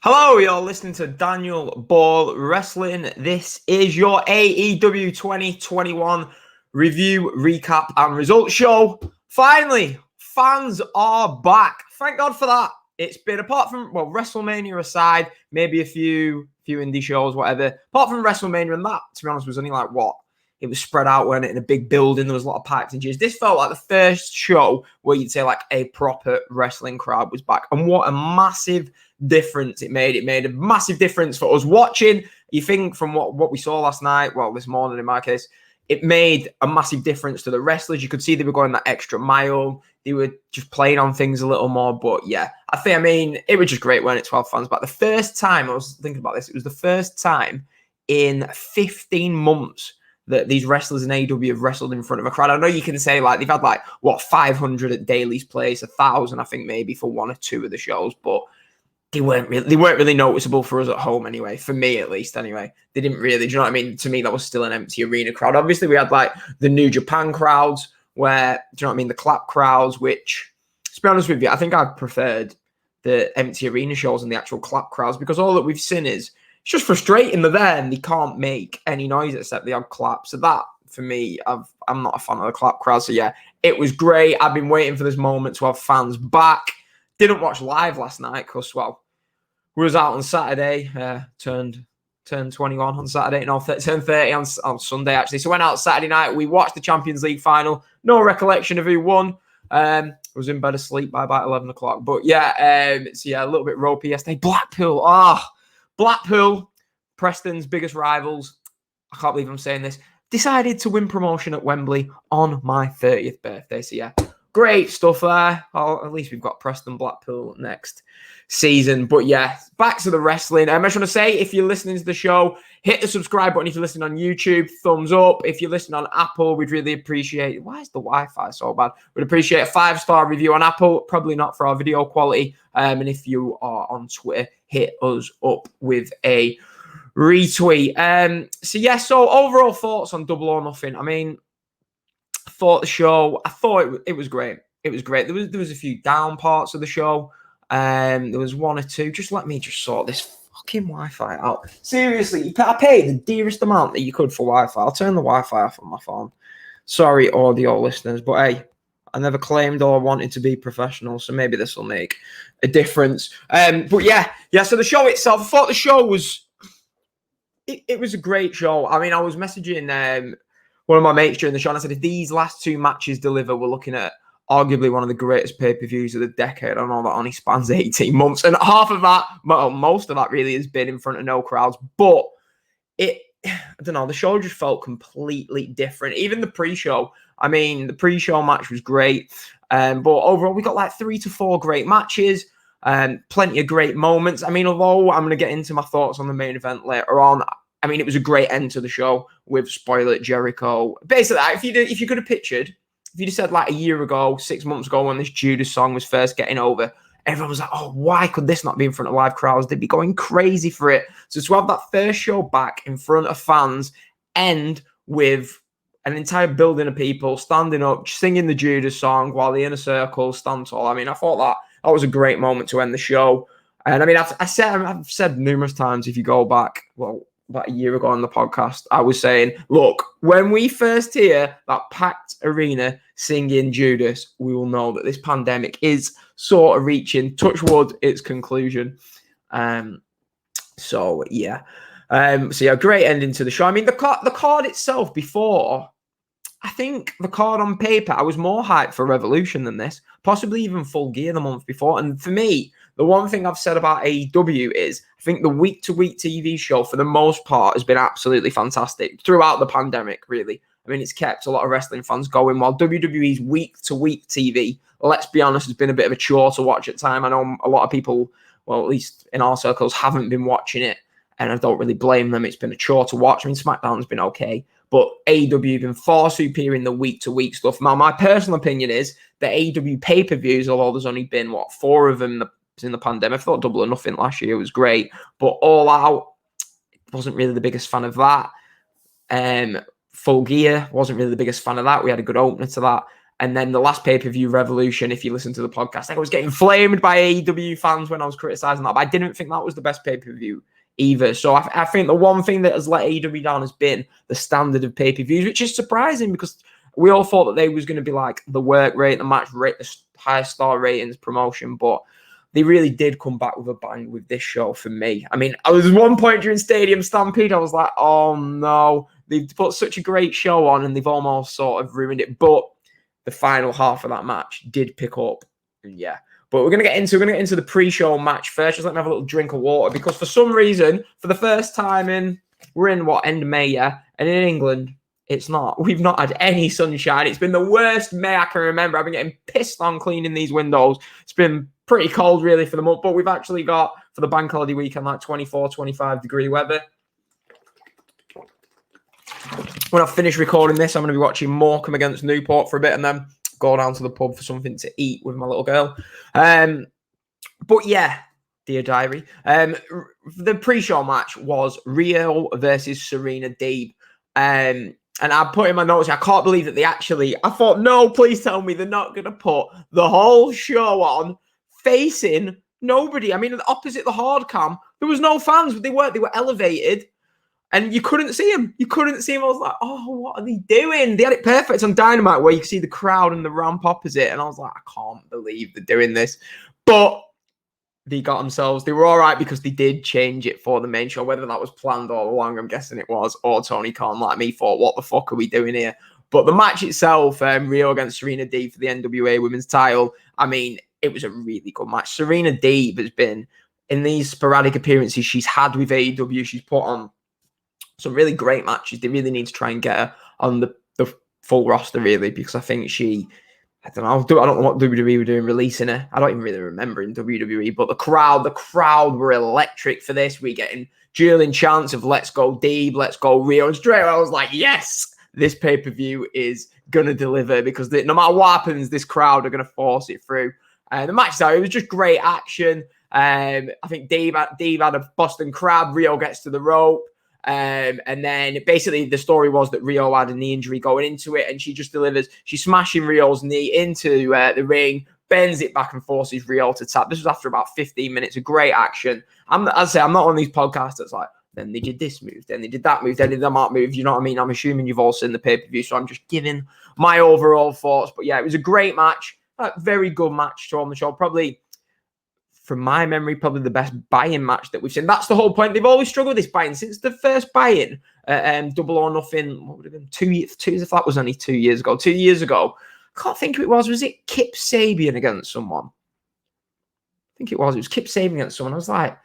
Hello, you're listening to Daniel Ball Wrestling. This is your AEW 2021 review, recap, and results show. Finally, fans are back. Thank God for that. It's been, apart from, WrestleMania aside, maybe a few indie shows, whatever. Apart from WrestleMania, and that, to be honest, was only like, it was spread out, weren't it, in a big building. There was a lot of pipes and cheers. This felt like the first show where you'd say like a proper wrestling crowd was back. And what a massive difference it made. It made a massive difference for us watching. You think from what we saw last night, this morning in my case, it made a massive difference to the wrestlers. You could see they were going that extra mile. They were just playing on things a little more. But yeah, it was just great, weren't it, 12 fans back. The first time, I was thinking about this, it was the first time in 15 months that these wrestlers in AEW have wrestled in front of a crowd. I know you can say they've had 500 at Daly's Place, 1,000 I think maybe for one or two of the shows, but they weren't really noticeable for us at home anyway. For me at least, anyway, they didn't really. Do you know what I mean? To me, that was still an empty arena crowd. Obviously, we had the New Japan crowds, where do you know what I mean? The clap crowds, which, to be honest with you, I think I preferred the empty arena shows and the actual clap crowds, because all that we've seen is it's just frustrating. They're there and they can't make any noise except the odd clap. So that, for me, I'm not a fan of the clap crowd. So yeah, it was great. I've been waiting for this moment to have fans back. Didn't watch live last night because, we was out on Saturday, turned 21 on Saturday, turned 30 on Sunday, actually. So went out Saturday night. We watched the Champions League final. No recollection of who won. I was in bed asleep by about 11 o'clock. But yeah, a little bit ropey yesterday. Blackpool, Preston's biggest rivals. I can't believe I'm saying this. Decided to win promotion at Wembley on my 30th birthday. So yeah, great stuff there. Oh, at least we've got Preston Blackpool next season. But yeah, back to the wrestling. I just want to say, if you're listening to the show, hit the subscribe button. If you're listening on YouTube, thumbs up. If you're listening on Apple, we'd really appreciate... Why is the Wi-Fi so bad? We'd appreciate a 5-star review on Apple. Probably not for our video quality. And if you are on Twitter, hit us up with a retweet. So overall thoughts on Double or Nothing. I thought it was great. It was great. There was a few down parts of the show. There was one or two. Just let me sort this fucking Wi-Fi out. Seriously, I paid the dearest amount that you could for Wi-Fi. I'll turn the Wi-Fi off on my phone. Sorry, audio listeners, but hey, I never claimed or wanted to be professional, so maybe this will make a difference. But yeah. So the show itself, I thought the show was... It was a great show. I was messaging one of my mates during the show, and I said, if these last two matches deliver, we're looking at arguably one of the greatest pay-per-views of the decade. I know that only spans 18 months, and half of that, most of that really has been in front of no crowds, but I don't know, the show just felt completely different. Even the pre-show, the pre-show match was great, but overall, we got 3 to 4 great matches, plenty of great moments. Although I'm going to get into my thoughts on the main event later on, it was a great end to the show with, spoiler it, Jericho. Basically, if you could have pictured, if you'd have said a year ago, 6 months ago, when this Judas song was first getting over, everyone was like, oh, why could this not be in front of live crowds? They'd be going crazy for it. So to have that first show back in front of fans, end with an entire building of people standing up, singing the Judas song while the inner circle stand tall. I thought that was a great moment to end the show. And I've said numerous times, if you go back, about a year ago on the podcast, I was saying, look, when we first hear that packed arena singing Judas, we will know that this pandemic is sort of reaching, touch wood, its conclusion. So yeah, great ending to the show. The card itself before, I think the card on paper, I was more hyped for Revolution than this, possibly even Full Gear the month before. And for me, the one thing I've said about AEW is I think the week-to-week TV show, for the most part, has been absolutely fantastic throughout the pandemic, really. It's kept a lot of wrestling fans going, while WWE's week-to-week TV, let's be honest, has been a bit of a chore to watch at time. I know a lot of people, at least in our circles, haven't been watching it, and I don't really blame them. It's been a chore to watch. SmackDown's been okay, but AEW have been far superior in the week-to-week stuff. Now, my personal opinion is that AEW pay-per-views, although there's only been, 4 of them in the pandemic. I thought Double or Nothing last year was great, but All Out, wasn't really the biggest fan of that. Full Gear, wasn't really the biggest fan of that. We had a good opener to that. And then the last pay-per-view, Revolution, if you listen to the podcast, I was getting flamed by AEW fans when I was criticizing that, but I didn't think that was the best pay-per-view either. So I think the one thing that has let AEW down has been the standard of pay-per-views, which is surprising because we all thought that they was going to be like the work rate, the match rate, the highest star ratings promotion, but they really did come back with a bang with this show for me. I mean, I was one point during Stadium Stampede, I was like, oh no, they've put such a great show on and they've almost sort of ruined it. But the final half of that match did pick up. Yeah. But we're going to get into the pre-show match first. Just let me have a little drink of water because for some reason, for the first time we're in end of May, yeah? And in England, we've not had any sunshine. It's been the worst May I can remember. I've been getting pissed on cleaning these windows. It's been pretty cold really for the month, but we've actually got for the bank holiday weekend like 24, 25 degree weather. When I finish recording this, I'm going to be watching Morecambe against Newport for a bit and then go down to the pub for something to eat with my little girl. But yeah, dear diary. The pre-show match was Rio versus Serena Deeb. And I put in my notes, I can't believe that I thought, no, please tell me they're not going to put the whole show on facing nobody. I mean, opposite the hard cam, there was no fans, but they were elevated. And you couldn't see him. I was like, oh, what are they doing? They had it perfect on Dynamite where you could see the crowd and the ramp opposite. And I was like, I can't believe they're doing this. But they got themselves. They were all right because they did change it for the main show. Whether that was planned all along, I'm guessing it was. Or Tony Khan, like me, thought, what the fuck are we doing here? But the match itself, Rio against Serena Deeb for the NWA Women's title, I mean, it was a really good match. Serena Deeb has been, in these sporadic appearances she's had with AEW, she's put on some really great matches. They really need to try and get her on the full roster, really, because I think I don't know what WWE were doing releasing her. I don't even really remember in WWE, but the crowd were electric for this. We're getting dueling chants of let's go Deeb, let's go Rio. And straight away I was like, yes, this pay-per-view is going to deliver because no matter what happens, this crowd are going to force it through. The match, though, it was just great action. I think Deeb had a Boston Crab. Rio gets to the rope. And then basically the story was that Rio had a knee injury going into it and she just delivers. She's smashing Rio's knee into the ring, bends it back and forces Rio to tap. This was after about 15 minutes of great action. I'm not on these podcasts that's like, then they did this move, then they did that move, then they did that move. You know what I mean? I'm assuming you've all seen the pay-per-view, so I'm just giving my overall thoughts. But yeah, it was a great match. A very good match to on the show. Probably, from my memory, probably the best buy-in match that we've seen. That's the whole point. They've always struggled with this buy-in since the first buy-in, Double or Nothing. What would it have been? 2 years? If that was only 2 years ago. 2 years ago. I can't think who it was. Was it Kip Sabian against someone? I think it was. It was Kip Sabian against someone. I was like,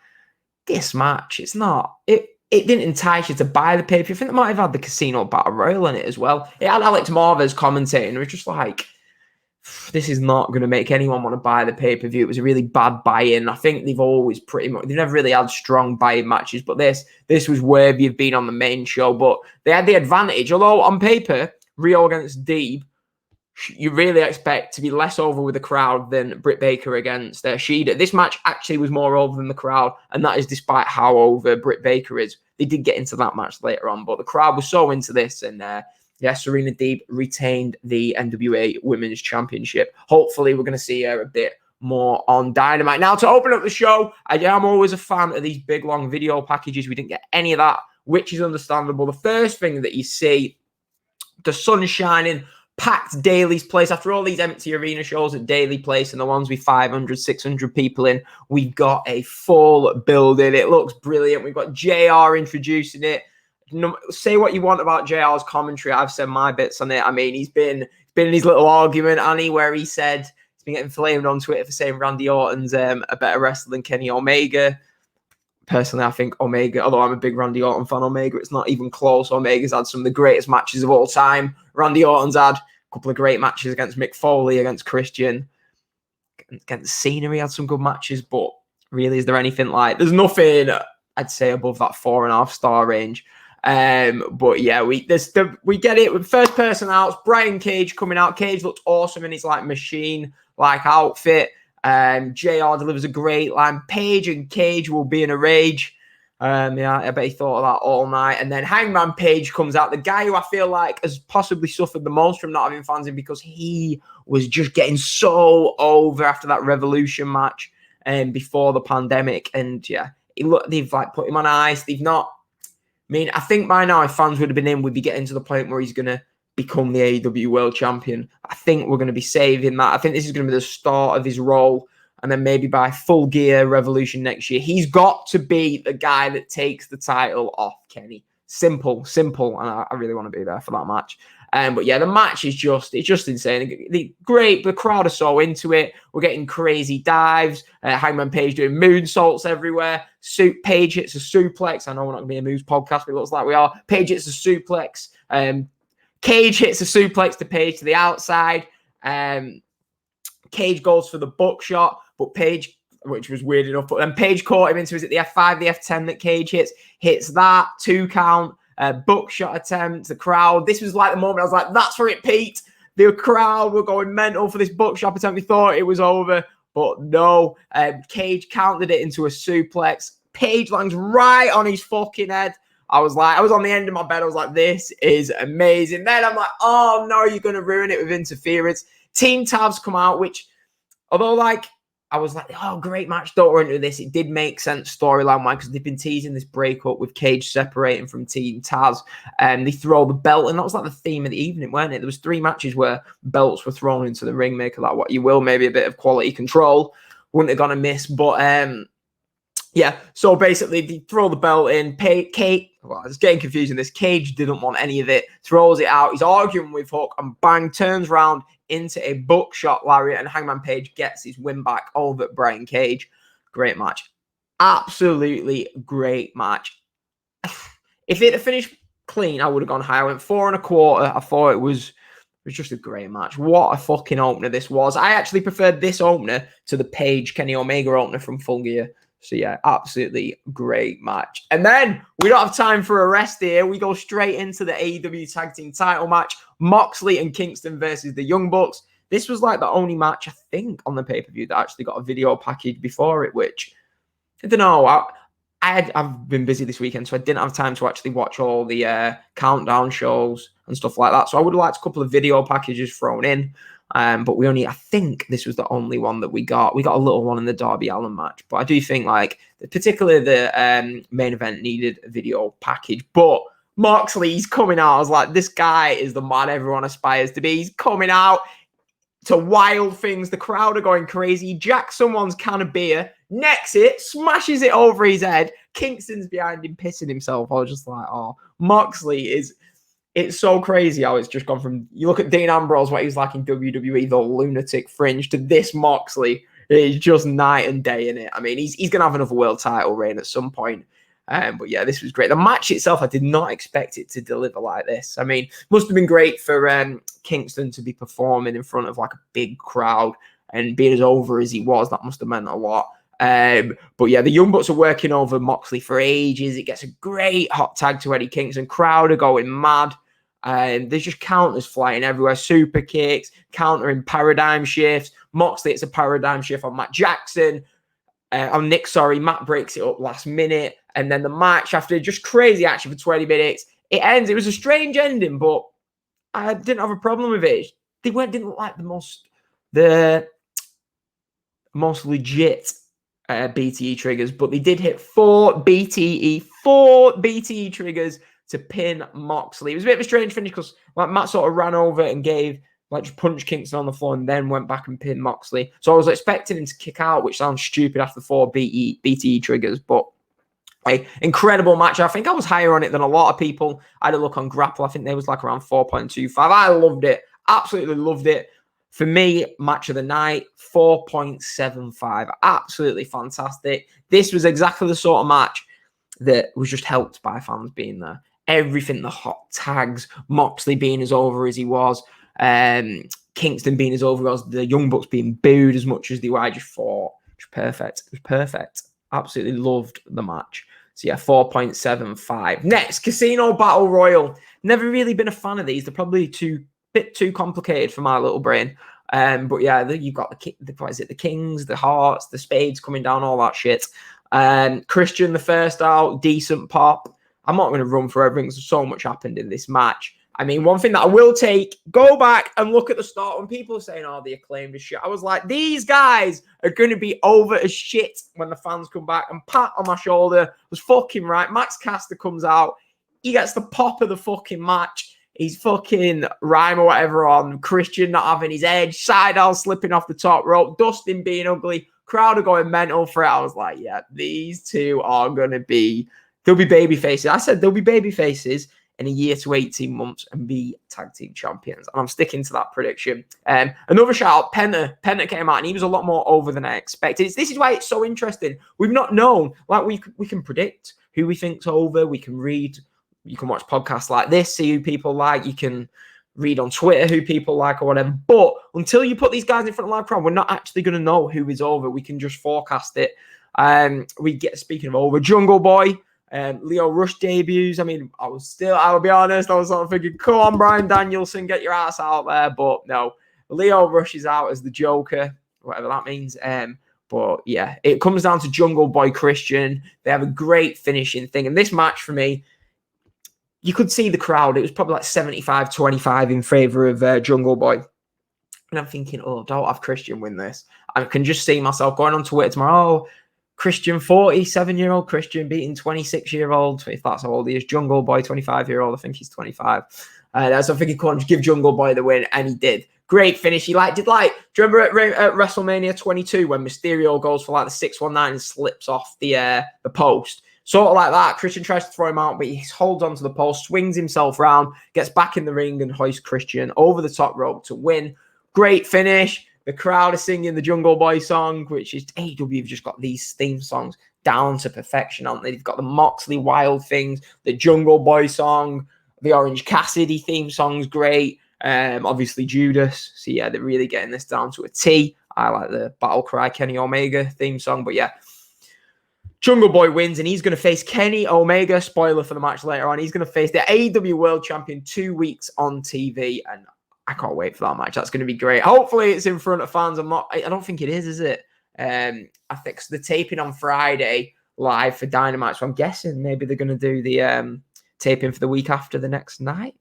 this match, it's not. It didn't entice you to buy the pay-per-view. I think it might have had the Casino Battle Royal in it as well. It had Alex Marvez commentating. It was just like, this is not going to make anyone want to buy the pay-per-view. It was a really bad buy-in. I think they've never really had strong buy-in matches, but this was worthy of being on the main show. But they had the advantage, although on paper, Rio against Deeb, you really expect to be less over with the crowd than Britt Baker against Shida. This match actually was more over than the crowd, and that is despite how over Britt Baker is. They did get into that match later on, but the crowd was so into this, and Serena Deeb retained the NWA Women's Championship. Hopefully, we're going to see her a bit more on Dynamite. Now, to open up the show, I am always a fan of these big, long video packages. We didn't get any of that, which is understandable. The first thing that you see, the sun shining, packed Daly's Place. After all these empty arena shows at Daly Place and the ones with 500, 600 people in, we've got a full building. It looks brilliant. We've got JR introducing it. Say what you want about JR's commentary. I've said my bits on it. I mean, he's been in his little argument, Annie, where he said he's been getting flamed on Twitter for saying Randy Orton's a better wrestler than Kenny Omega. Personally, I think Omega, although I'm a big Randy Orton fan, Omega, it's not even close. Omega's had some of the greatest matches of all time. Randy Orton's had a couple of great matches against Mick Foley, against Christian, against Cena. He had some good matches, but really, is there anything like? There's nothing I'd say above that 4.5 star range. But yeah, we get it with first person outs. Brian Cage coming out. Cage looked awesome in his like machine like outfit. JR delivers a great line. Page and Cage will be in a rage. Yeah, I bet he thought of that all night. And then Hangman Page comes out, the guy who I feel like has possibly suffered the most from not having fans in because he was just getting so over after that Revolution match before the pandemic. And yeah, they've like put him on ice. They've not. I mean, I think by now, if fans would have been in, we'd be getting to the point where he's going to become the AEW World Champion. I think we're going to be saving that. I think this is going to be the start of his role. And then maybe by Full Gear Revolution next year, he's got to be the guy that takes the title off Kenny. Simple. And I really want to be there for that match. But yeah, the match is just insane. Great. The crowd are so into it. We're getting crazy dives. Hangman Page doing moonsaults everywhere. Page hits a suplex. I know we're not going to be a moves podcast, but it looks like we are. Page hits a suplex. Cage hits a suplex to Page to the outside. Cage goes for the buckshot, but Page, which was weird enough, but then Page caught him into, is it the F5, the F10 that Cage hits that, 2 count, buckshot attempt, the crowd. This was like the moment I was like, that's for it, Pete. The crowd were going mental for this buckshot attempt. We thought it was over, but no. Cage countered it into a suplex. Page lands right on his fucking head. I was on the end of my bed. I was like, this is amazing. Then I'm like, oh no, you're going to ruin it with interference. Team Tavs come out, which, although like, I was like, oh, great match, don't run into this. It did make sense storyline-wise because they've been teasing this breakup with Cage separating from Team Taz. And they throw the belt, and that was like the theme of the evening, weren't it? There was 3 matches where belts were thrown into the ring, make of that what you will, maybe a bit of quality control. Wouldn't have gone amiss, but yeah, so basically they throw the belt in. Well, it's getting confusing. This Cage didn't want any of it. Throws it out. He's arguing with Hook and bang, turns around into a buckshot lariat, and Hangman Page gets his win back over Brian Cage. Great match. Absolutely great match. If it had finished clean, I would have gone high. I went 4 1/4. I thought it was just a great match. What a fucking opener this was. I actually preferred this opener to the Page Kenny Omega opener from Full Gear. So yeah, absolutely great match. And then we don't have time for a rest here. We go straight into the AEW Tag Team title match. Moxley and Kingston versus the Young Bucks. This was like the only match, I think, on the pay-per-view that actually got a video package before it, which, I don't know. I've been busy this weekend, so I didn't have time to actually watch all the countdown shows and stuff like that. So I would have liked a couple of video packages thrown in. But I think this was the only one that we got. We got a little one in the Darby Allin match. But I do think, like, particularly the main event needed a video package. But Moxley's coming out. I was like, this guy is the man everyone aspires to be. He's coming out to wild things. The crowd are going crazy. He jacks someone's can of beer, necks it, smashes it over his head. Kingston's behind him, pissing himself. I was just like, oh, Moxley is... It's so crazy how it's just gone from, you look at Dean Ambrose, what he was like in WWE, the lunatic fringe, to this Moxley. It's just night and day in it. I mean, he's going to have another world title reign at some point. But yeah, this was great. The match itself, I did not expect it to deliver like this. I mean, must have been great for Kingston to be performing in front of like a big crowd and being as over as he was. That must have meant a lot. But yeah, the Young Bucks are working over Moxley for ages. It gets a great hot tag to Eddie Kingston. Crowd are going mad. There's just counters flying everywhere. Super kicks, countering paradigm shifts. Moxley, it's a paradigm shift on Matt Jackson. Matt breaks it up last minute. And then the match, after just crazy action for 20 minutes, it ends. It was a strange ending, but I didn't have a problem with it. Didn't look like the most legit BTE triggers, but they did hit 4 BTE triggers to pin Moxley. It was a bit of a strange finish because like Matt sort of ran over and just punched Kingston on the floor and then went back and pinned Moxley. So I was expecting him to kick out, which sounds stupid after 4 BTE triggers, but incredible match. I think I was higher on it than a lot of people. I had a look on Grapple. I think there was like around 4.25. I loved it. Absolutely loved it. For me, match of the night, 4.75. Absolutely fantastic. This was exactly the sort of match that was just helped by fans being there. Everything, the hot tags, Moxley being as over as he was, Kingston being as over as the Young Bucks being booed as much as they were. I just thought it was perfect. It was perfect. Absolutely loved the match. So yeah, 4.75. Next, Casino Battle Royal. Never really been a fan of these. They're probably bit too complicated for my little brain. But yeah, you've got the Kings, the Hearts, the Spades coming down, all that shit. Christian, the first out, decent pop. I'm not going to run for everything because so much happened in this match. I mean, one thing that I will take, go back and look at the start when people are saying, oh, the Acclaimed is shit. I was like, these guys are going to be over as shit when the fans come back. And pat on my shoulder was fucking right. Max Caster comes out. He gets the pop of the fucking match. He's fucking rhyme or whatever on Christian not having his edge. Seidel slipping off the top rope. Dustin being ugly. Crowd are going mental for it. I was like, yeah, these two are going to be, they'll be baby faces. I said they'll be baby faces in a year to 18 months and be tag team champions. And I'm sticking to that prediction. Another shout out, Penta. Penta came out and he was a lot more over than I expected. This is why it's so interesting. We've not known, like we can predict who we think's over. We can read, you can watch podcasts like this, see who people like. You can read on Twitter who people like or whatever. But until you put these guys in front of live crowd, we're not actually going to know who is over. We can just forecast it. Speaking of over, Jungle Boy, Leo Rush debuts. I mean, I'll be honest, I was sort of thinking, come on, Bryan Danielson, get your ass out there. But no, Leo Rush is out as the Joker, whatever that means. But yeah, it comes down to Jungle Boy Christian. They have a great finishing thing. And this match for me, you could see the crowd. It was probably like 75-25 in favor of Jungle Boy. And I'm thinking, oh, don't have Christian win this. I can just see myself going on Twitter tomorrow. Oh, Christian, 47-year-old Christian beating 26-year-old, if that's how old he is. Jungle Boy, 25-year-old. I think he's 25. So I'm thinking, come on, just give Jungle Boy the win. And he did. Great finish. He do you remember at WrestleMania 22 when Mysterio goes for like the 619 and slips off the post? Sort of like that. Christian tries to throw him out, but he holds onto the post, swings himself round, gets back in the ring and hoists Christian over the top rope to win. Great finish. The crowd is singing the Jungle Boy song, which is AEW have just got these theme songs down to perfection, aren't they? They've got the Moxley Wild things, the Jungle Boy song, the Orange Cassidy theme song's great. Obviously Judas. So yeah, they're really getting this down to a T. I like the Battle Cry Kenny Omega theme song, but yeah. Jungle Boy wins, and he's going to face Kenny Omega. Spoiler for the match later on. He's going to face the AEW World Champion 2 weeks on TV, and I can't wait for that match. That's going to be great. Hopefully, it's in front of fans. I don't think it is it? I think the taping on Friday live for Dynamite, so I'm guessing maybe they're going to do the taping for the week after the next night.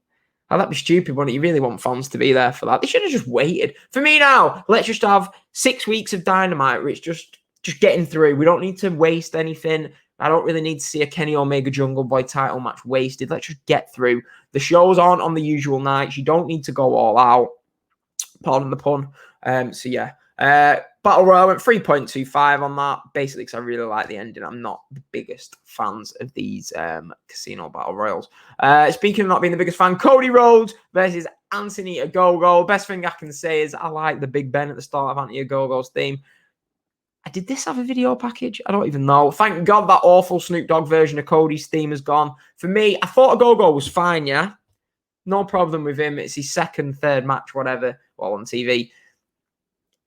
Oh, that'd be stupid, wouldn't it? You really want fans to be there for that. They should have just waited. For me now, let's just have 6 weeks of Dynamite where it's just getting through. We don't need to waste anything. I don't really need to see a Kenny Omega Jungle Boy title match wasted. Let's just get through. The shows aren't on the usual nights. You don't need to go all out. Pardon the pun. So yeah. Battle Royale went 3.25 on that, basically because I really like the ending. I'm not the biggest fans of these casino battle royals. Speaking of not being the biggest fan, Cody Rhodes versus Anthony Ogogo. Best thing I can say is I like the Big Ben at the start of Anthony Ogogo's theme. Did this have a video package? I don't even know. Thank God that awful Snoop Dogg version of Cody's theme is gone. For me, I thought Ogogo was fine, yeah? No problem with him. It's his second, third match, whatever, well, on TV.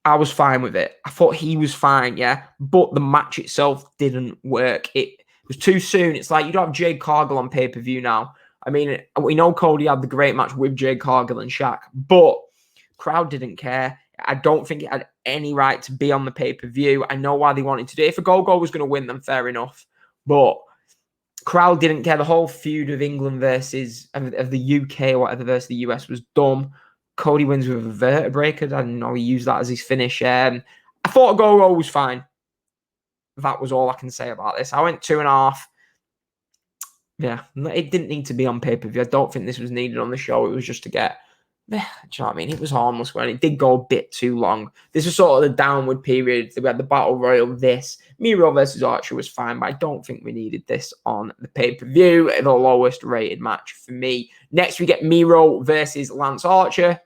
I was fine with it. I thought he was fine, yeah? But the match itself didn't work. It was too soon. It's like you don't have Jade Cargill on pay-per-view now. I mean, we know Cody had the great match with Jade Cargill and Shaq, but crowd didn't care. I don't think it had any right to be on the pay-per-view. I know why they wanted to do it. If Ogogo was going to win, then fair enough. But crowd didn't care. The whole feud of England versus of the UK or whatever versus the US was dumb. Cody wins with a vertebrae. I didn't know he used that as his finish. I thought Ogogo was fine. That was all I can say about this. I went 2.5. Yeah, it didn't need to be on pay-per-view. I don't think this was needed on the show. It was just to get... Do you know what I mean? It was harmless when it did go a bit too long. This was sort of the downward period. We had the Battle Royal, Miro versus Archer was fine, but I don't think we needed this on the pay-per-view. The lowest rated match for me. Next, we get Miro versus Lance Archer.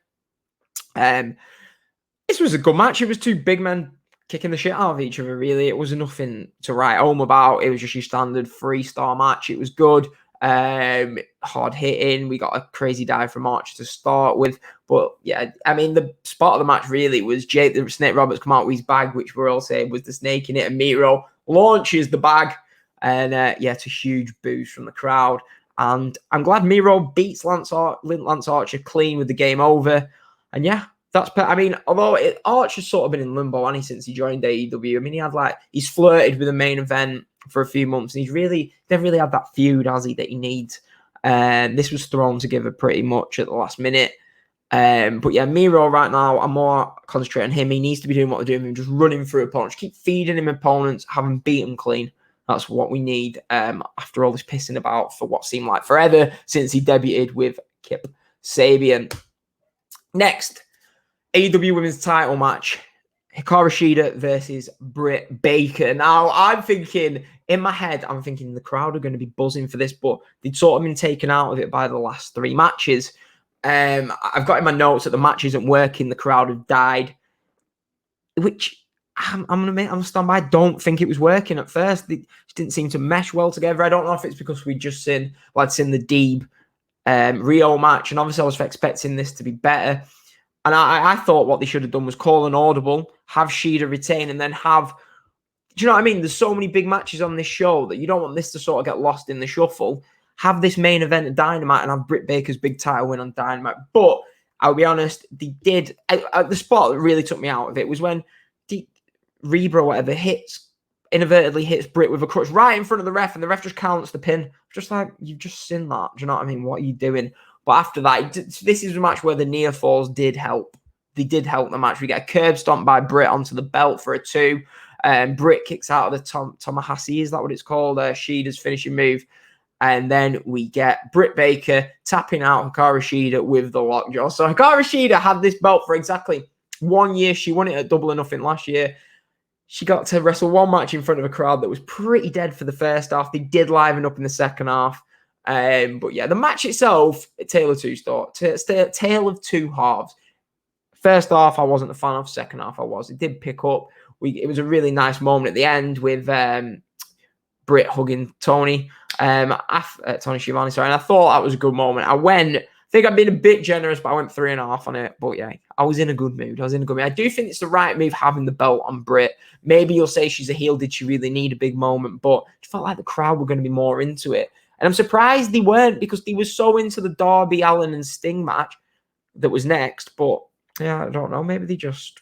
This was a good match. It was two big men kicking the shit out of each other, really. It was nothing to write home about. It was just your standard 3-star match. It was good. Hard hitting. We got a crazy dive from Archer to start with, but yeah, I mean the spot of the match really was Jake the Snake Roberts come out with his bag, which we're all saying was the snake in it, and Miro launches the bag, and yeah, it's a huge boost from the crowd, and I'm glad Miro beats Lance Archer clean with the game over, and yeah. I mean, although Archer's sort of been in limbo, hasn't he, since he joined AEW. I mean, he's flirted with the main event for a few months, and he's never really had that feud, has he, that he needs. This was thrown together pretty much at the last minute. But yeah, Miro right now, I'm more concentrating on him. He needs to be doing what they're doing, just running through opponents, keep feeding him opponents, have him beat them clean. That's what we need after all this pissing about for what seemed like forever since he debuted with Kip Sabian. Next, AEW Women's title match. Hikara Shida versus Brit Baker. Now, I'm thinking, in my head, I'm thinking the crowd are going to be buzzing for this, but they'd sort of been taken out of it by the last 3 matches. I've got in my notes that the match isn't working, the crowd have died, which I'm going to admit, I'm stand by. I don't think it was working at first. They didn't seem to mesh well together. I don't know if it's because we'd just seen the Deeb Rio match, and obviously I was expecting this to be better. And I thought what they should have done was call an audible, have Shida retain, and then have... Do you know what I mean? There's so many big matches on this show that you don't want this to sort of get lost in the shuffle. Have this main event at Dynamite and have Britt Baker's big title win on Dynamite. But I'll be honest, they did... the spot that really took me out of it was when Reba or whatever inadvertently hits Britt with a crutch right in front of the ref, and the ref just counts the pin. Just like, you've just seen that. Do you know what I mean? What are you doing? But after that, this is a match where the near falls did help. They did help the match. We get a curb stomp by Britt onto the belt for a 2. Britt kicks out of the Tomahasi, is that what it's called? Shida's finishing move. And then we get Britt Baker tapping out Hikara Shida with the lockjaw. So Hikara Shida had this belt for exactly 1 year. She won it at Double or Nothing last year. She got to wrestle 1 match in front of a crowd that was pretty dead for the first half. They did liven up in the second half. But yeah, the match itself, tale of two halves. First half, I wasn't a fan of. Second half, I was. It did pick up. It was a really nice moment at the end with Britt hugging Tony Schiavone. Sorry, and I thought that was a good moment. I think I've been a bit generous, but I went 3.5 on it. But yeah, I was in a good mood. I do think it's the right move having the belt on Britt. Maybe you'll say she's a heel. Did she really need a big moment? But it felt like the crowd were going to be more into it. And I'm surprised they weren't, because they were so into the Darby Allin and Sting match that was next. But yeah, I don't know. Maybe they just...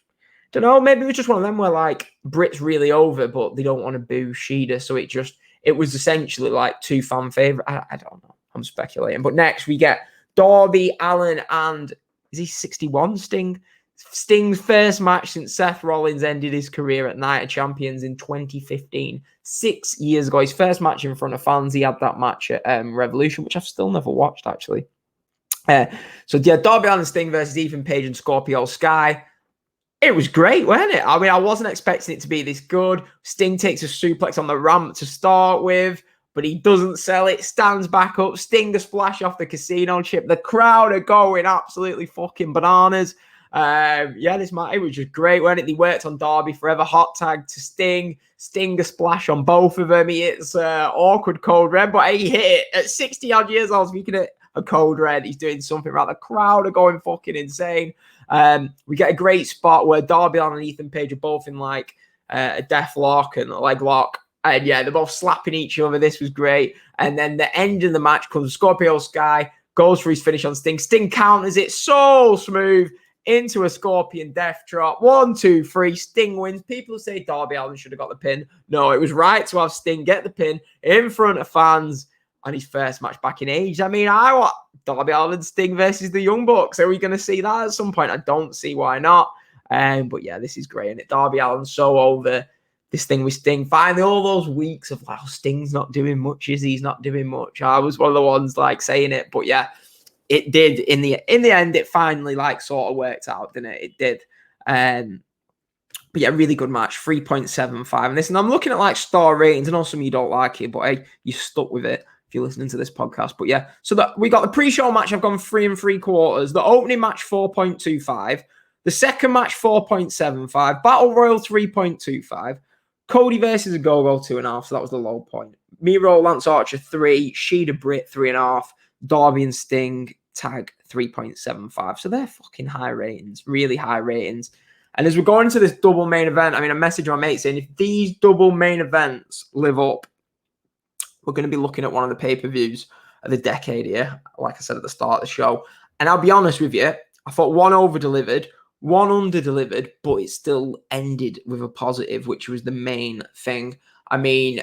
Maybe it was just one of them where like Britt's really over, but they don't want to boo Shida. So it was essentially like 2 fan favorite. I don't know. I'm speculating. But next we get Darby Allin and... Is he 61, Sting? Sting's first match since Seth Rollins ended his career at Night of Champions in 2015. 6 years ago. His first match in front of fans. He had that match at Revolution, which I've still never watched, actually. So yeah, Darby Allin and Sting versus Ethan Page and Scorpio Sky. It was great, wasn't it? I mean, I wasn't expecting it to be this good. Sting takes a suplex on the ramp to start with, but he doesn't sell it, stands back up, Sting a splash off the casino chip. The crowd are going absolutely fucking bananas. Yeah, this match, it was just great, wasn't it? They worked on Darby forever, hot tag to Sting a splash on both of them. He hits awkward code red, but he hit it at 60 odd years old. Speaking of a code red, he's doing something right. The crowd are going fucking insane. We get a great spot where Darby Allin and Ethan Page are both in like a death lock and a leg lock. And yeah, they're both slapping each other. This was great. And then the end of the match comes Scorpio Sky, goes for his finish on Sting. Sting counters it so smooth into a Scorpion Death Drop. 1, 2, 3. Sting wins. People say Darby Allin should have got the pin. No, it was right to have Sting get the pin in front of fans on his first match back in age. I mean, I want Darby Allin Sting versus the Young Bucks. Are we going to see that at some point? I don't see why not. But yeah, this is great. And Darby Allin's so over. This thing with Sting. Finally, all those weeks of like, oh, Sting's not doing much, is he? He's not doing much. I was one of the ones like saying it. But yeah, it did. In the end, it finally like sort of worked out, didn't it? It did. But yeah, really good match. 3.75. And this, and I'm looking at like star ratings. I know some of you don't like it, but hey, you stuck with it if you're listening to this podcast. But yeah, so we got the pre-show match. I've gone 3 3/4. The opening match 4.25. The second match 4.75. Battle Royal 3.25. Cody versus a Go-Go 2.5. So that was the low point. Miro, Lance Archer 3. Shida Brit 3.5. Darby and Sting tag 3.75. So they're fucking high ratings, really high ratings. And as we're going into this double main event, I mean, a message my mate saying if these double main events live up, we're going to be looking at one of the pay-per-views of the decade here, like I said at the start of the show. And I'll be honest with you, I thought one over-delivered, one under-delivered, but it still ended with a positive, which was the main thing. I mean,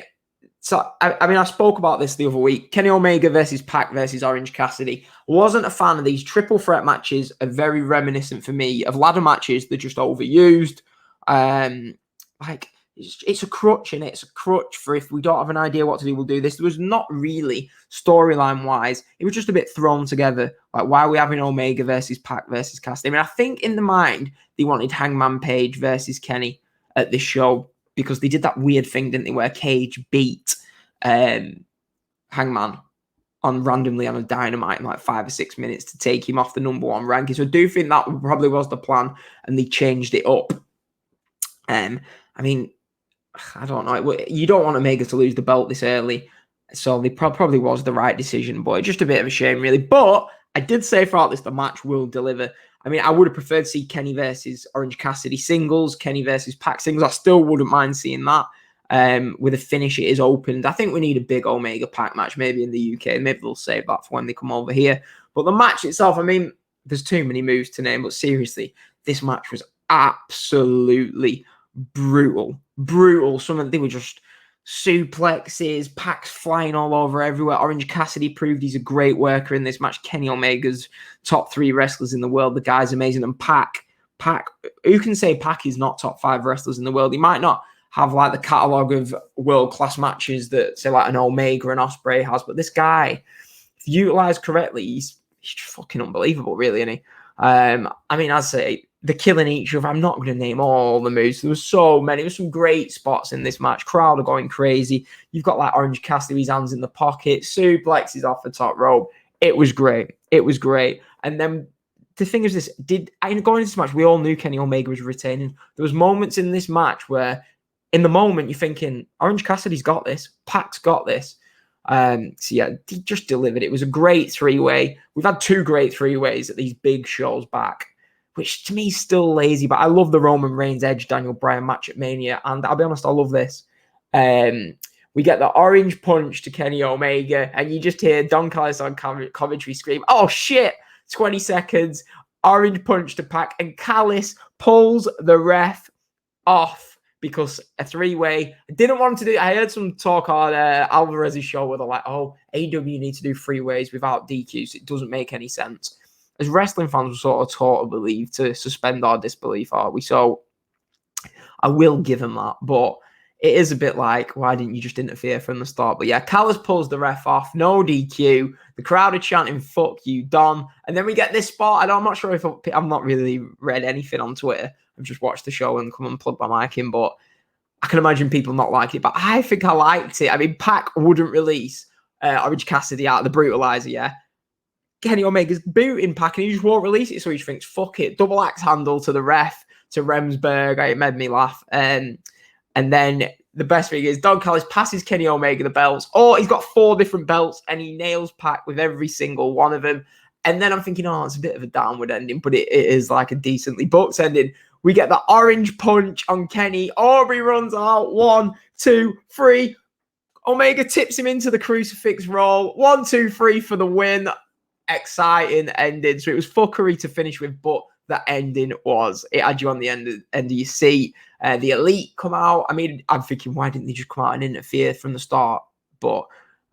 So, I mean, I spoke about this the other week. Kenny Omega versus Pac versus Orange Cassidy. Wasn't a fan of these triple threat matches. Are very reminiscent for me of ladder matches. They're just overused. Like, it's a crutch, and it's a crutch for if we don't have an idea what to do, we'll do this. There was not really storyline-wise. It was just a bit thrown together. Like, why are we having Omega versus Pac versus Cassidy? I mean, I think in the mind, they wanted Hangman Page versus Kenny at this show, because they did that weird thing, didn't they, where Cage beat Hangman randomly on a Dynamite in like 5 or 6 minutes to take him off the #1 ranking. So I do think that probably was the plan, and they changed it up. I mean, I don't know. You don't want Omega to lose the belt this early, so they probably was the right decision, but it's just a bit of a shame, really. But I did say throughout this, the match will deliver. I mean, I would have preferred to see Kenny versus Orange Cassidy singles, Kenny versus Pac singles. I still wouldn't mind seeing that. With a finish, it is opened. I think we need a big Omega Pac match, maybe in the UK. Maybe they'll save that for when they come over here. But the match itself, I mean, there's too many moves to name, but seriously, this match was absolutely brutal. Some of them were just suplexes, Pac's flying all over everywhere. Orange Cassidy proved he's a great worker in this match. Kenny Omega's top 3 wrestlers in the world. The guy's amazing. And Pac, who can say Pac is not top 5 wrestlers in the world? He might not have like the catalogue of world-class matches that, say, like an Omega and Ospreay has, but this guy, if utilized correctly, he's just fucking unbelievable, really, isn't he? I mean, I'd say they're killing each other. I'm not going to name all the moves. There was so many. There were some great spots in this match. Crowd are going crazy. You've got like Orange Cassidy with his hands in the pocket, suplexes off the top rope. It was great. And then the thing is this, going into this match, we all knew Kenny Omega was retaining. There was moments in this match where, in the moment, you're thinking, Orange Cassidy's got this. Pac's got this. So yeah, he just delivered. It was a great 3-way. We've had 2 great 3-ways at these big shows back, which to me is still lazy, but I love the Roman Reigns Edge Daniel Bryan match at Mania, and I'll be honest, I love this. We get the orange punch to Kenny Omega, and you just hear Don Callis on commentary scream, "Oh shit!" 20 seconds, orange punch to Pac, and Callis pulls the ref off. Because a 3-way, I didn't want to do. I heard some talk on Alvarez's show where they're like, "Oh, AEW need to do 3-ways without DQs. It doesn't make any sense." As wrestling fans, we're sort of taught to believe, to suspend our disbelief, aren't we? So I will give him that, but it is a bit like, why didn't you just interfere from the start? But yeah, Callis pulls the ref off, no DQ. The crowd are chanting, "Fuck you, Don." And then we get this spot. I'm not sure if I've not really read anything on Twitter. I've just watched the show and come and plug my mic in, but I can imagine people not like it. But I think I liked it. I mean, Pac wouldn't release Orange Cassidy out of the brutalizer, yeah? Kenny Omega's booting Pac, and he just won't release it, so he just thinks, fuck it. Double axe handle to the ref, to Remsburg. It made me laugh. And then the best thing is Don Callis passes Kenny Omega the belts. Oh, he's got 4 different belts, and he nails Pac with every single one of them. And then I'm thinking, oh, it's a bit of a downward ending, but it is like a decently booked ending. We get the orange punch on Kenny. Aubrey runs out. 1, 2, 3. Omega tips him into the crucifix roll. 1, 2, 3 for the win. Exciting ending. So it was fuckery to finish with, but the ending was. It had you on the end of your seat. The Elite come out. I mean, I'm thinking, why didn't they just come out and interfere from the start? But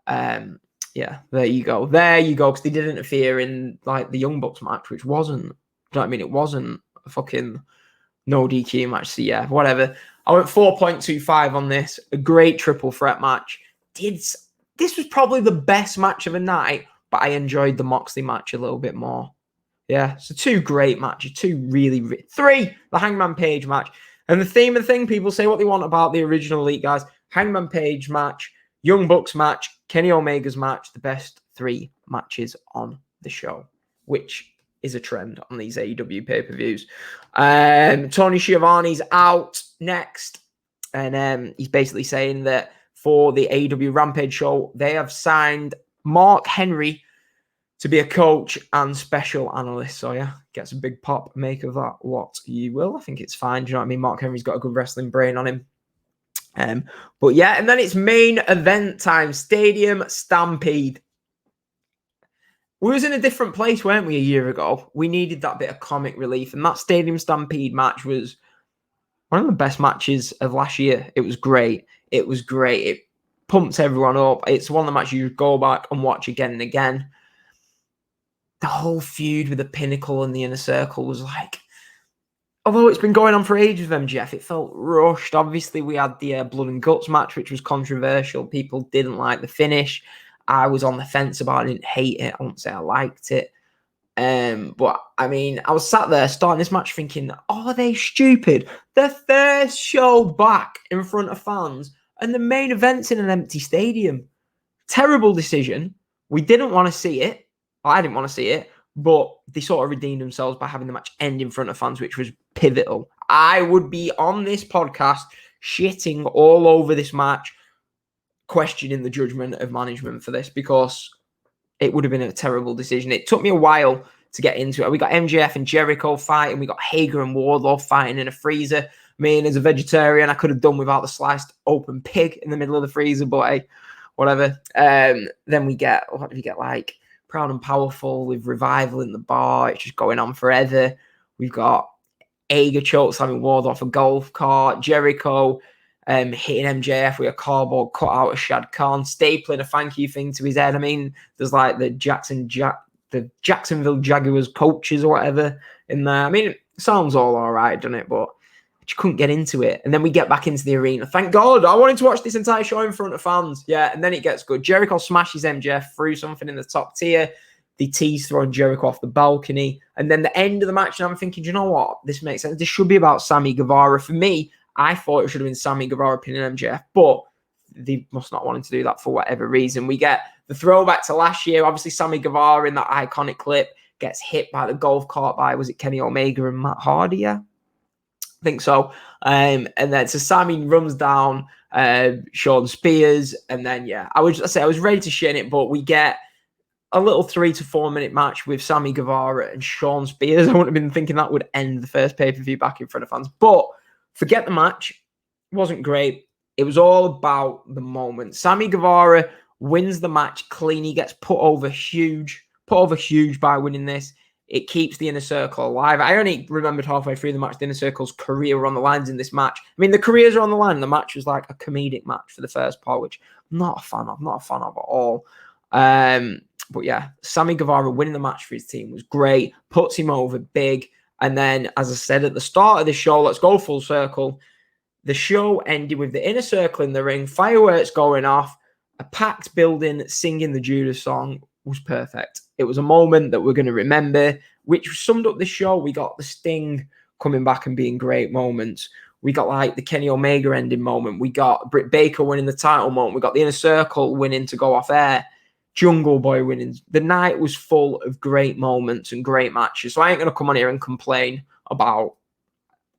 yeah, there you go. Because they did interfere in like the Young Bucks match, which wasn't. You know what I mean? It wasn't a fucking no DQ match. So yeah, whatever. I went 4.25 on this. A great triple threat match. This was probably the best match of the night, but I enjoyed the Moxley match a little bit more. Yeah, so 2 great matches. 3, the Hangman Page match. And the theme of the thing, people say what they want about the original Elite guys. Hangman Page match, Young Bucks match, Kenny Omega's match, the best 3 matches on the show, which is a trend on these AEW pay-per-views. Tony Schiavone's out next, and he's basically saying that for the AEW Rampage show, they have signed Mark Henry to be a coach and special analyst. So yeah, gets a big pop. Make of that what you will. I think it's fine. Do you know what I mean? Mark Henry's got a good wrestling brain on him. But yeah, and then it's main event time. Stadium Stampede. We was in a different place, weren't we, a year ago? We needed that bit of comic relief, and that Stadium Stampede match was one of the best matches of last year. It was great. It pumped everyone up. It's one of the matches you go back and watch again and again. The whole feud with the Pinnacle and the Inner Circle was like, although it's been going on for ages with MJF, it felt rushed. Obviously, we had the Blood and Guts match, which was controversial. People didn't like the finish. I was on the fence about it. I didn't hate it. I won't say I liked it. But I mean, I was sat there starting this match thinking, are they stupid? The first show back in front of fans and the main event's in an empty stadium. Terrible decision. We didn't want to see it. I didn't want to see it, but they sort of redeemed themselves by having the match end in front of fans, which was pivotal. I would be on this podcast shitting all over this match, questioning the judgment of management for this, because it would have been a terrible decision. It took me a while to get into it. We got MJF and Jericho fighting. We got Hager and Wardlow fighting in a freezer. I mean, as a vegetarian, I could have done without the sliced open pig in the middle of the freezer, but hey, whatever. Then we get, what do we get, like Proud and Powerful with Revival in the bar. It's just going on forever. We've got Hager chokeslamming Wardlow off a golf cart. Jericho hitting MJF with a cardboard cutout of Shad Khan, stapling a thank you thing to his head. I mean, there's like the Jacksonville Jaguars coaches or whatever in there. I mean, it sounds all right, doesn't it? But I just couldn't get into it. And then we get back into the arena. Thank God. I wanted to watch this entire show in front of fans. Yeah, and then it gets good. Jericho smashes MJF through something in the top tier. The tease throwing Jericho off the balcony. And then the end of the match, and I'm thinking, you know what? This makes sense. This should be about Sammy Guevara. For me, I thought it should have been Sammy Guevara pinning MJF, but they must not want to do that for whatever reason. We get the throwback to last year. Obviously, Sammy Guevara in that iconic clip gets hit by the golf cart by, was it Kenny Omega and Matt Hardy? Yeah, I think so. And then so Sammy runs down Sean Spears, and then I was ready to shit it, but we get a little 3 to 4 minute match with Sammy Guevara and Sean Spears. I wouldn't have been thinking that would end the first pay-per-view back in front of fans, but forget the match. It wasn't great. It was all about the moment. Sammy Guevara wins the match clean. He gets put over huge by winning this. It keeps the Inner Circle alive. I only remembered halfway through the match the Inner Circle's career were on the lines in this match. I mean, the careers are on the line. The match was like a comedic match for the first part, which I'm not a fan of at all. But yeah, Sammy Guevara winning the match for his team was great. Puts him over big. And then, as I said at the start of the show, let's go full circle. The show ended with the Inner Circle in the ring, fireworks going off, a packed building singing the Judas song. Was perfect. It was a moment that we're going to remember, which summed up the show. We got the Sting coming back and being great moments. We got like the Kenny Omega ending moment. We got Britt Baker winning the title moment. We got the Inner Circle winning to go off air. Jungle Boy winning. The night was full of great moments and great matches. So I ain't going to come on here and complain about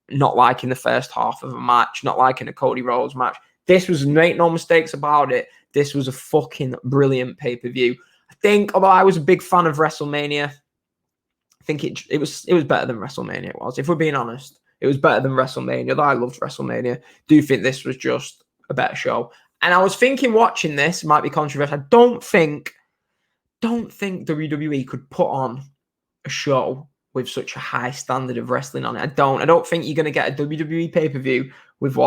not liking the first half of a match, not liking a Cody Rhodes match. This was, make no mistakes about it, this was a fucking brilliant pay-per-view. I think, although I was a big fan of WrestleMania, I think it was better than WrestleMania it was. If we're being honest, it was better than WrestleMania. Though I loved WrestleMania, do think this was just a better show. And I was thinking, watching this, might be controversial. I don't think WWE could put on a show with such a high standard of wrestling on it. I don't think you're going to get a WWE pay-per-view with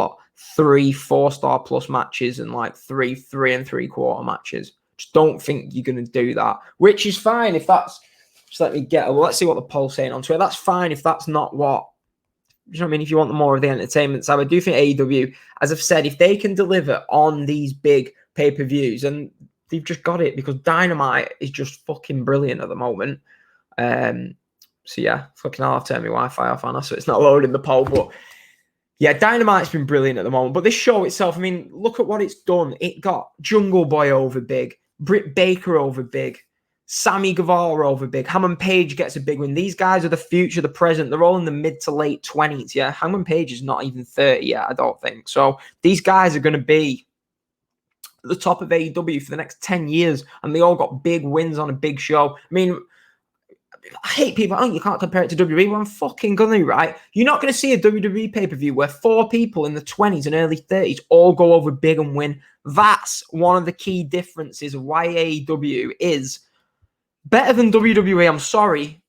3 4-star plus matches and like 3 3 3/4 matches. Just don't think you're going to do that, which is fine if that's, just let's see what the poll's saying on Twitter. That's fine if that's not what, you know what I mean? If you want more of the entertainment side, I do think AEW, as I've said, if they can deliver on these big pay-per-views, and they've just got it, because Dynamite is just fucking brilliant at the moment. So yeah, fucking I'll have to turn my Wi-Fi off, Anna, so it's not loading the poll. But yeah, Dynamite's been brilliant at the moment. But this show itself, I mean, look at what it's done. It got Jungle Boy over big, Britt Baker over big, Sammy Guevara over big. Hangman Page gets a big win. These guys are the future, the present. They're all in the mid to late 20s. Yeah, Hangman Page is not even 30 yet, I don't think. So these guys are going to be at the top of AEW for the next 10 years, and they all got big wins on a big show. I mean, I hate people. Oh, you can't compare it to WWE. Well, I'm fucking gonna, right? You're not going to see a WWE pay-per-view where 4 people in the 20s and early 30s all go over big and win. That's one of the key differences of why AEW is better than WWE. I'm sorry.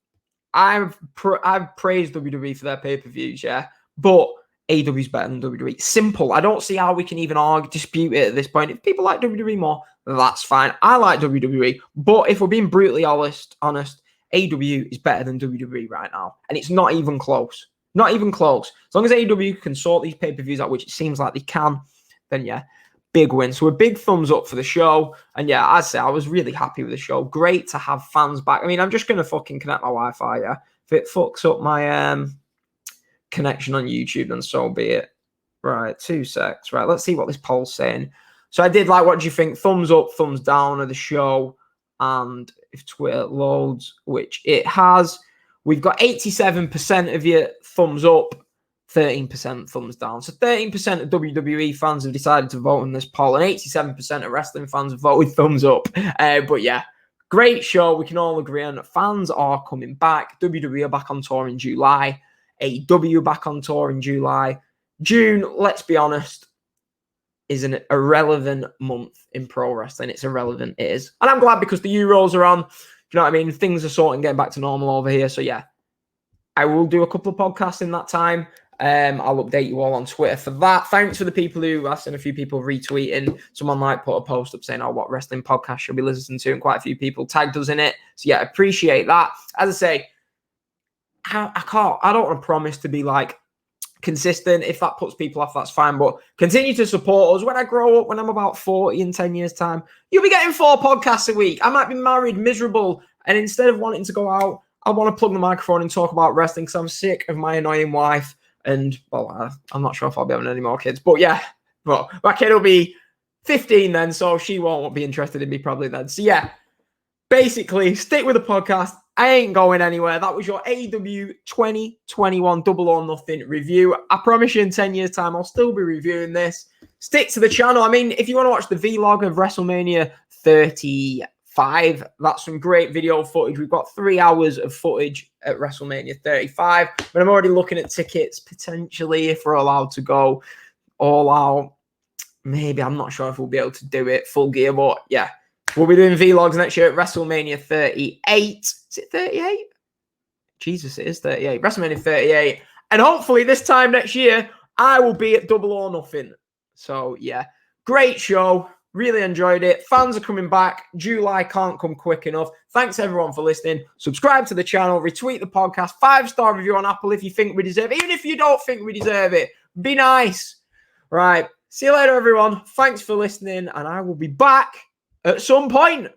I've praised WWE for their pay-per-views, yeah. But AEW is better than WWE. Simple. I don't see how we can even argue, dispute it at this point. If people like WWE more, that's fine. I like WWE, but if we're being brutally honest, AEW is better than WWE right now, and it's not even close. Not even close. As long as AEW can sort these pay-per-views out, which it seems like they can, then yeah, big win. So a big thumbs up for the show. And yeah, I'd say I was really happy with the show. Great to have fans back. I mean, I'm just going to fucking connect my Wi-Fi, yeah? If it fucks up my connection on YouTube, then so be it. Right, 2 secs. Right, let's see what this poll's saying. So I did like, what do you think? Thumbs up, thumbs down of the show. And if Twitter loads, which it has, we've got 87% of you thumbs up, 13% thumbs down. So 13% of WWE fans have decided to vote in this poll, and 87% of wrestling fans have voted thumbs up. But yeah, great show. We can all agree on it. Fans are coming back. WWE are back on tour in July. AEW back on tour in July. June, let's be honest, is an irrelevant month in pro wrestling. It's irrelevant, it is. And I'm glad, because the Euros are on. You know what I mean? Things are sorting, getting back to normal over here. So yeah, I will do a couple of podcasts in that time. I'll update you all on Twitter for that. Thanks for the people who, I've seen a few people retweeting. Someone like put a post up saying, oh, what wrestling podcast should be listening to? And quite a few people tagged us in it. So yeah, appreciate that. As I say, I don't want to promise to be like consistent. If that puts people off, that's fine. But continue to support us. When I grow up, when I'm about 40 in 10 years' time, you'll be getting 4 podcasts a week. I might be married, miserable, and instead of wanting to go out, I want to plug the microphone and talk about wrestling because I'm sick of my annoying wife. And, well, I'm not sure if I'll be having any more kids. But, yeah, well, my kid will be 15 then, so she won't be interested in me probably then. So, yeah, basically, stick with the podcast. I ain't going anywhere. That was your AEW 2021 Double or Nothing review. I promise you in 10 years' time, I'll still be reviewing this. Stick to the channel. I mean, if you want to watch the vlog of WrestleMania 35, that's some great video footage. We've got 3 hours of footage at WrestleMania 35. But I'm already looking at tickets, potentially, if we're allowed to go all out. Maybe. I'm not sure if we'll be able to do it full gear, but yeah. We'll be doing vlogs next year at WrestleMania 38. Is it 38? Jesus, it is 38. WrestleMania 38. And hopefully this time next year, I will be at Double or Nothing. So, yeah. Great show. Really enjoyed it. Fans are coming back. July can't come quick enough. Thanks, everyone, for listening. Subscribe to the channel. Retweet the podcast. 5-star review on Apple if you think we deserve it. Even if you don't think we deserve it. Be nice. Right. See you later, everyone. Thanks for listening. And I will be back at some point.